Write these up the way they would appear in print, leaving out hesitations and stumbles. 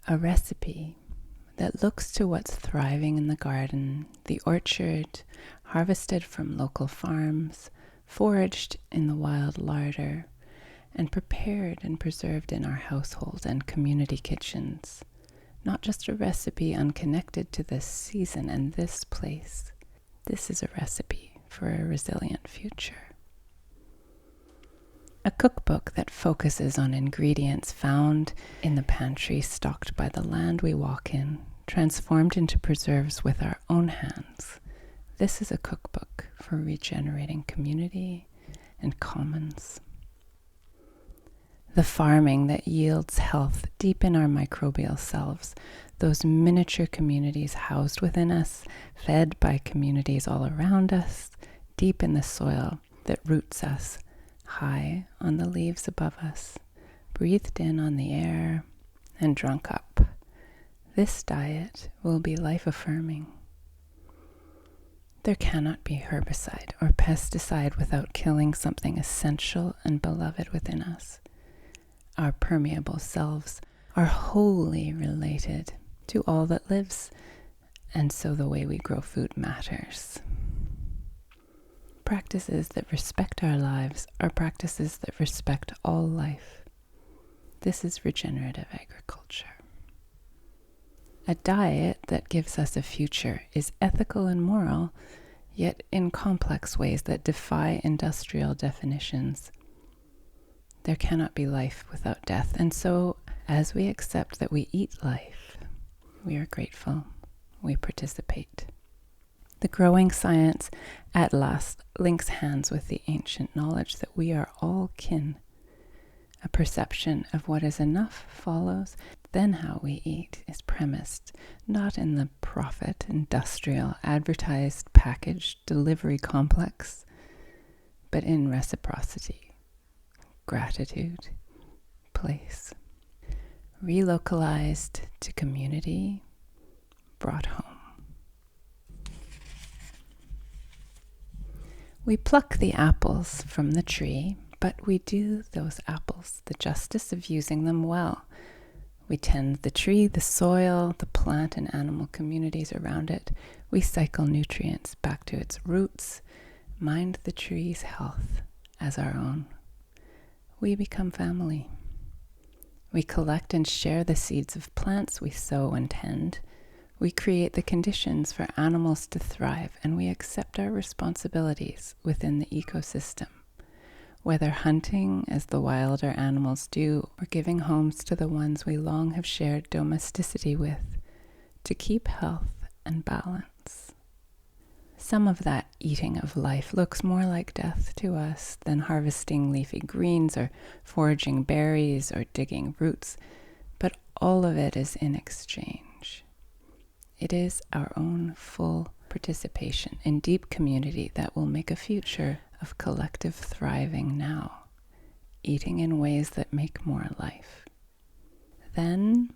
A recipe that looks to what's thriving in the garden, the orchard, harvested from local farms, foraged in the wild larder, and prepared and preserved in our household and community kitchens. Not just a recipe unconnected to this season and this place. This is a recipe for a resilient future. A cookbook that focuses on ingredients found in the pantry stocked by the land we walk in, transformed into preserves with our own hands. This is a cookbook for regenerating community and commons. The farming that yields health deep in our microbial selves, those miniature communities housed within us, fed by communities all around us, deep in the soil that roots us, high on the leaves above us, breathed in on the air, and drunk up. This diet will be life-affirming. There cannot be herbicide or pesticide without killing something essential and beloved within us. Our permeable selves are wholly related to all that lives, and so the way we grow food matters. Practices that respect our lives are practices that respect all life. This is regenerative agriculture. A diet that gives us a future is ethical and moral, yet in complex ways that defy industrial definitions. There cannot be life without death, and so as we accept that we eat life, we are grateful, we participate. The growing science at last links hands with the ancient knowledge that we are all kin. A perception of what is enough follows, then how we eat is premised not in the profit, industrial, advertised, packaged, delivery complex, but in reciprocity, gratitude, place, relocalized to community, brought home. We pluck the apples from the tree, but we do those apples the justice of using them well. We tend the tree, the soil, the plant and animal communities around it. We cycle nutrients back to its roots, mind the tree's health as our own. We become family. We collect and share the seeds of plants we sow and tend. We create the conditions for animals to thrive, and we accept our responsibilities within the ecosystem. Whether hunting as the wilder animals do, or giving homes to the ones we long have shared domesticity with, to keep health and balance. Some of that eating of life looks more like death to us than harvesting leafy greens or foraging berries or digging roots, but all of it is in exchange. It is our own full participation in deep community that will make a future of collective thriving now, eating in ways that make more life. Then,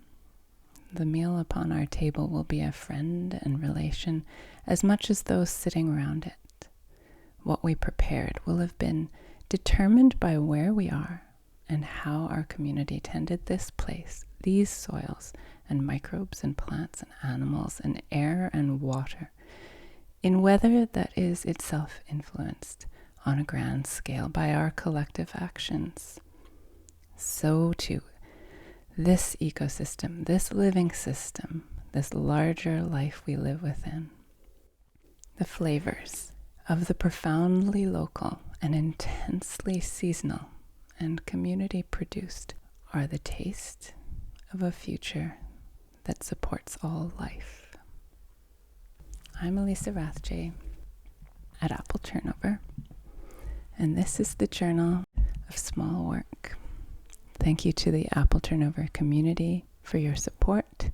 the meal upon our table will be a friend and relation as much as those sitting around it. What we prepared will have been determined by where we are and how our community tended this place, these soils, and microbes and plants and animals and air and water, in weather that is itself influenced on a grand scale by our collective actions. So too, this ecosystem, this living system, this larger life we live within, the flavors of the profoundly local and intensely seasonal and community produced are the taste of a future that supports all life. I'm Elisa Rathje at Apple Turnover, and this is the Journal of Small Work. Thank you to the Apple Turnover community for your support.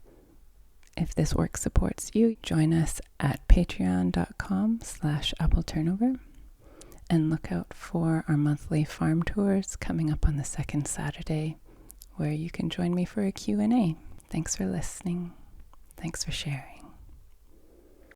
If this work supports you, join us at patreon.com/appleturnover and look out for our monthly farm tours coming up on the second Saturday, where you can join me for a Q&A. Thanks for listening. Thanks for sharing.